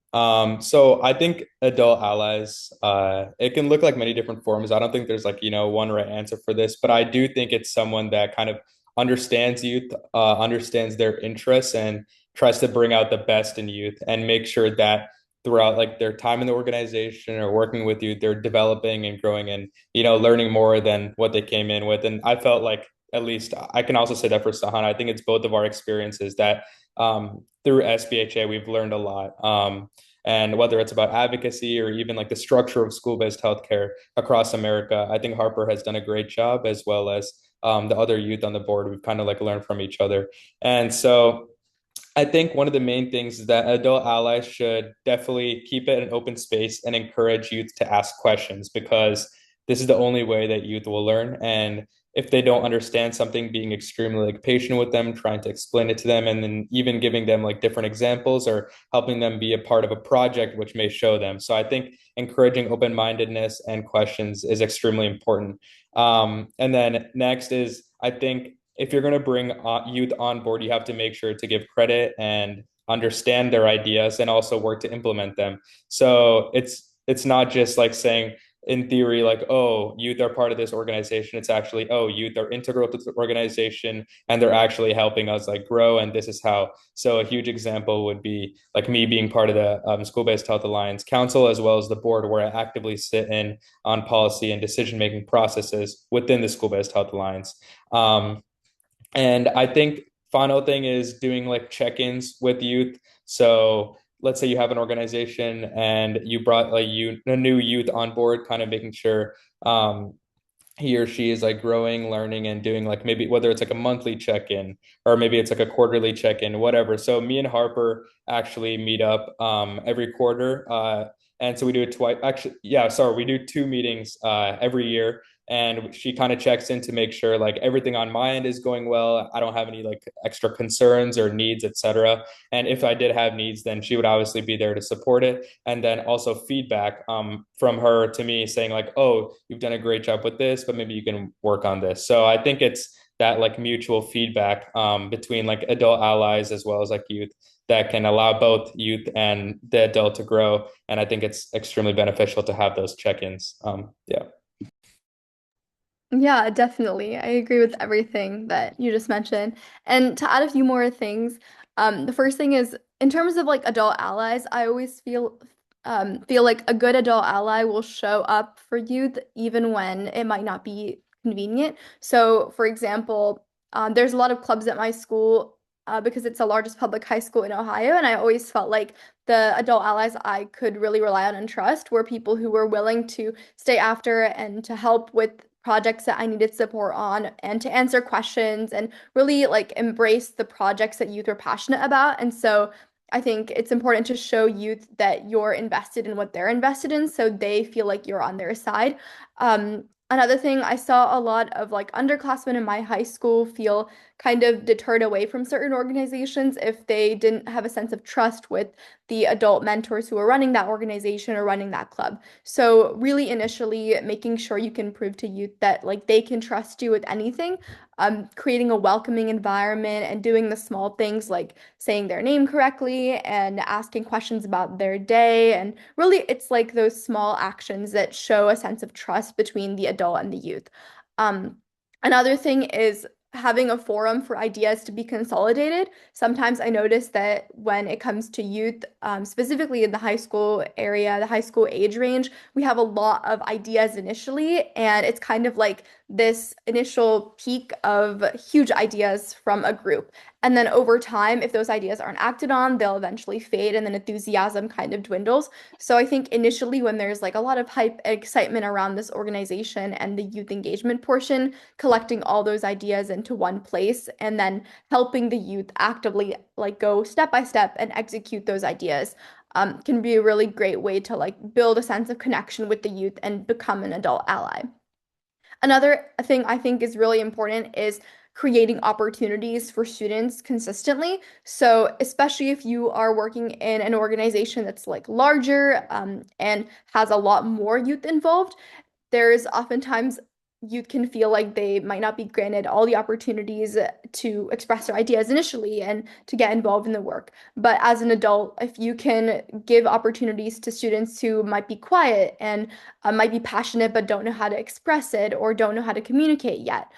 So I think adult allies, it can look like many different forms. I don't think there's like, one right answer for this, but I do think it's someone that kind of understands youth, understands their interests and tries to bring out the best in youth and make sure that throughout like their time in the organization or working with you, they're developing and growing and, learning more than what they came in with. And I felt like at least I can also say that for Sahana, I think it's both of our experiences that through SBHA, we've learned a lot. And whether it's about advocacy or even like the structure of school-based healthcare across America, I think Harper has done a great job as well as the other youth on the board. We've kind of like learned from each other. And so I think one of the main things is that adult allies should definitely keep it an open space and encourage youth to ask questions because this is the only way that youth will learn. And if they don't understand something, being extremely like patient with them, trying to explain it to them, and then even giving them like different examples or helping them be a part of a project which may show them. So I think encouraging open-mindedness and questions is extremely important. And then next is I think if you're going to bring youth on board, you have to make sure to give credit and understand their ideas and also work to implement them. So it's not just like saying in theory like, oh, youth are part of this organization. It's actually, oh, youth are integral to the organization and they're actually helping us like grow, and this is how. So a huge example would be like me being part of the School-Based Health Alliance Council as well as the board, where I actively sit in on policy and decision making processes within the School-Based Health Alliance. Um, and I think final thing is doing like check-ins with youth. So let's say you have an organization and you brought like a new youth on board, kind of making sure he or she is like growing, learning, and doing like maybe whether it's like a monthly check-in or maybe it's like a quarterly check-in, whatever. So me and Harper actually meet up every quarter. And so we do it twice. Actually, yeah, sorry, we do two meetings every year. And she kind of checks in to make sure like everything on my end is going well. I don't have any like extra concerns or needs, etc. And if I did have needs, then she would obviously be there to support it, and then also feedback from her to me saying like, oh, you've done a great job with this, but maybe you can work on this. So I think it's that like mutual feedback between like adult allies as well as like youth that can allow both youth and the adult to grow. And I think it's extremely beneficial to have those check-ins. Yeah. Yeah, definitely. I agree with everything that you just mentioned. And to add a few more things, the first thing is in terms of like adult allies, I always feel like a good adult ally will show up for youth even when it might not be convenient. So, for example, there's a lot of clubs at my school because it's the largest public high school in Ohio, and I always felt like the adult allies I could really rely on and trust were people who were willing to stay after and to help with projects that I needed support on and to answer questions and really like embrace the projects that youth are passionate about. And so I think it's important to show youth that you're invested in what they're invested in so they feel like you're on their side. Another thing, I saw a lot of like underclassmen in my high school feel kind of deterred away from certain organizations if they didn't have a sense of trust with the adult mentors who are running that organization or running that club. So really initially making sure you can prove to youth that like they can trust you with anything, creating a welcoming environment and doing the small things like saying their name correctly and asking questions about their day. And really it's like those small actions that show a sense of trust between the adult and the youth. Um, Another thing is having a forum for ideas to be consolidated. Sometimes I notice that when it comes to youth, specifically in the high school area, the high school age range, we have a lot of ideas initially, and it's kind of like this initial peak of huge ideas from a group. And then over time, if those ideas aren't acted on, they'll eventually fade and then enthusiasm kind of dwindles. So I think initially, when there's like a lot of hype and excitement around this organization and the youth engagement portion, collecting all those ideas into one place and then helping the youth actively like go step by step and execute those ideas can be a really great way to like build a sense of connection with the youth and become an adult ally. Another thing I think is really important is creating opportunities for students consistently. So, especially if you are working in an organization that's like larger and has a lot more youth involved, there's oftentimes youth can feel like they might not be granted all the opportunities to express their ideas initially and to get involved in the work. But as an adult, if you can give opportunities to students who might be quiet and might be passionate but don't know how to express it or don't know how to communicate yet,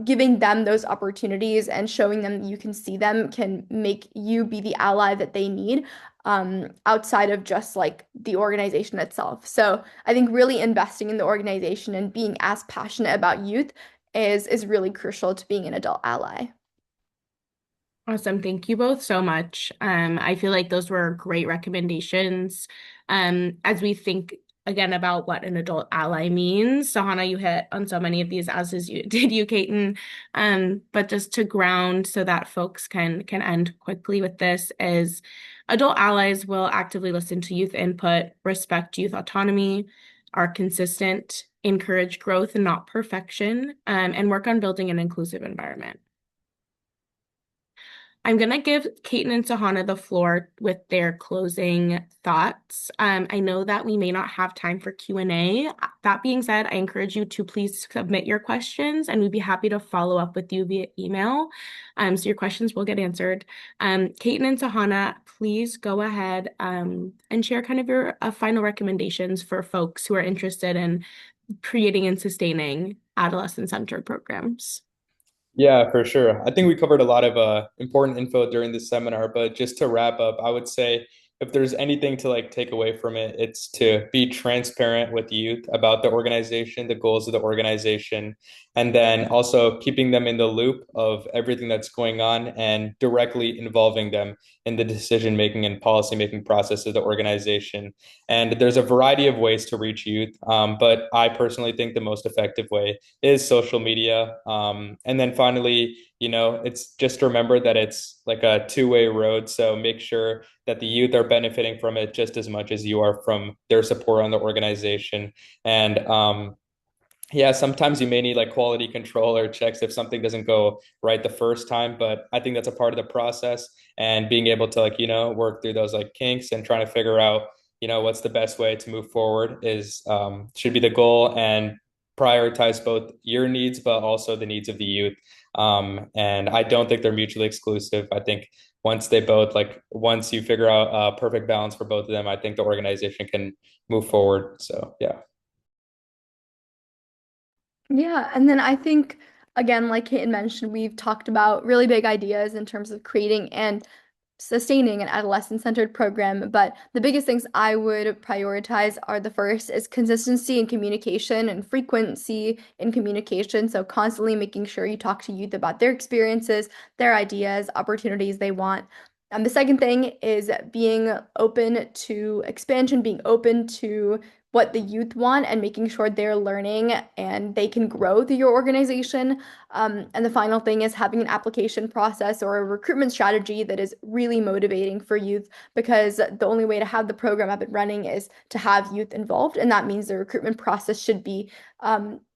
giving them those opportunities and showing them that you can see them can make you be the ally that they need, outside of just like the organization itself. So I think really investing in the organization and being as passionate about youth is really crucial to being an adult ally. Awesome. Thank you both so much. I feel like those were great recommendations. As we think again about what an adult ally means, Sahana, you hit on so many of these, as is you did you, Kaiten. But just to ground so that folks can end quickly with this is adult allies will actively listen to youth input, respect youth autonomy, are consistent, encourage growth and not perfection, and work on building an inclusive environment. I'm going to give Caitlin and Sahana the floor with their closing thoughts. I know that we may not have time for Q&A. That being said, I encourage you to please submit your questions and we'd be happy to follow up with you via email. So your questions will get answered. Caitlin and Sahana, please go ahead and share kind of your final recommendations for folks who are interested in creating and sustaining adolescent-centered programs. Yeah, for sure. I think we covered a lot of important info during this seminar, but just to wrap up, I would say if there's anything to like take away from it, it's to be transparent with youth about the organization, the goals of the organization, and then also keeping them in the loop of everything that's going on and directly involving them in the decision making and policy making process of the organization. And there's a variety of ways to reach youth, but I personally think the most effective way is social media. And then finally, it's just remember that it's like a two-way road. So make sure that the youth are benefiting from it just as much as you are from their support on the organization. And yeah, sometimes you may need like quality control or checks if something doesn't go right the first time, but I think that's a part of the process and being able to like, work through those like kinks and trying to figure out, what's the best way to move forward is should be the goal and prioritize both your needs, but also the needs of the youth. And I don't think they're mutually exclusive. I think once you figure out a perfect balance for both of them, I think the organization can move forward. So yeah. Yeah, and then I think, again, like Kate mentioned, we've talked about really big ideas in terms of creating and sustaining an adolescent-centered program, but the biggest things I would prioritize are the first is consistency in communication and frequency in communication. So constantly making sure you talk to youth about their experiences, their ideas, opportunities they want. And the second thing is being open to expansion, being open to what the youth want and making sure they're learning and they can grow through your organization. And the final thing is having an application process or a recruitment strategy that is really motivating for youth because the only way to have the program up and running is to have youth involved. And that means the recruitment process should be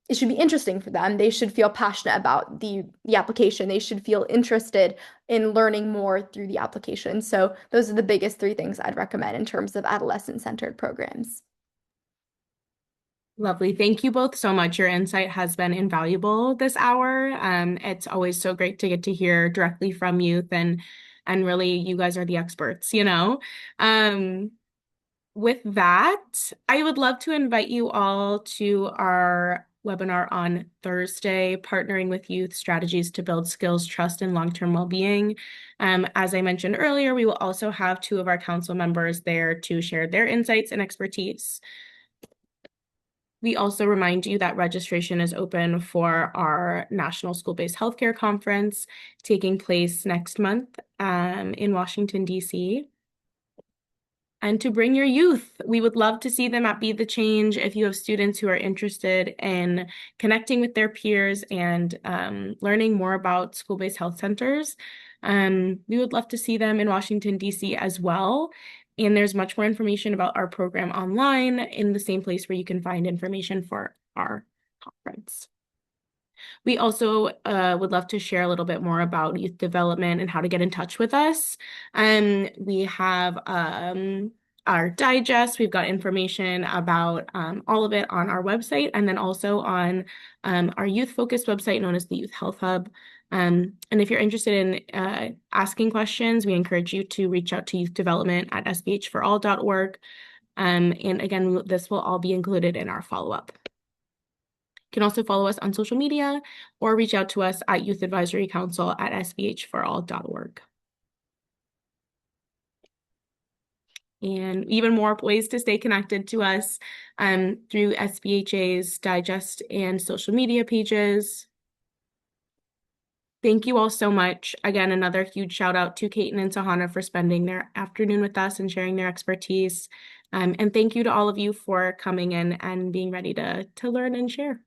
it should be interesting for them. They should feel passionate about the application. They should feel interested in learning more through the application. So those are the biggest three things I'd recommend in terms of adolescent-centered programs. Lovely. Thank you both so much. Your insight has been invaluable this hour. It's always so great to get to hear directly from youth and really you guys are the experts. Um, with that, I would love to invite you all to our webinar on Thursday, Partnering with Youth Strategies to Build Skills, Trust, and Long-Term Well-Being. As I mentioned earlier, we will also have two of our council members there to share their insights and expertise. We also remind you that registration is open for our National School-Based Healthcare Conference taking place next month in Washington, D.C. And to bring your youth, we would love to see them at Be the Change. If you have students who are interested in connecting with their peers and learning more about school-based health centers, we would love to see them in Washington, D.C. as well. And there's much more information about our program online in the same place where you can find information for our conference. We also would love to share a little bit more about youth development and how to get in touch with us. We have our digest. We've got information about all of it on our website, and then also on our youth-focused website known as the Youth Health Hub. And if you're interested in asking questions, we encourage you to reach out to youth development at sbhforall.org. And again, this will all be included in our follow-up. You can also follow us on social media or reach out to us at youthadvisorycouncil@sbhforall.org. And even more ways to stay connected to us through SBHA's digest and social media pages. Thank you all so much. Again, another huge shout out to Kaiten and Sahana for spending their afternoon with us and sharing their expertise. And thank you to all of you for coming in and being ready to learn and share.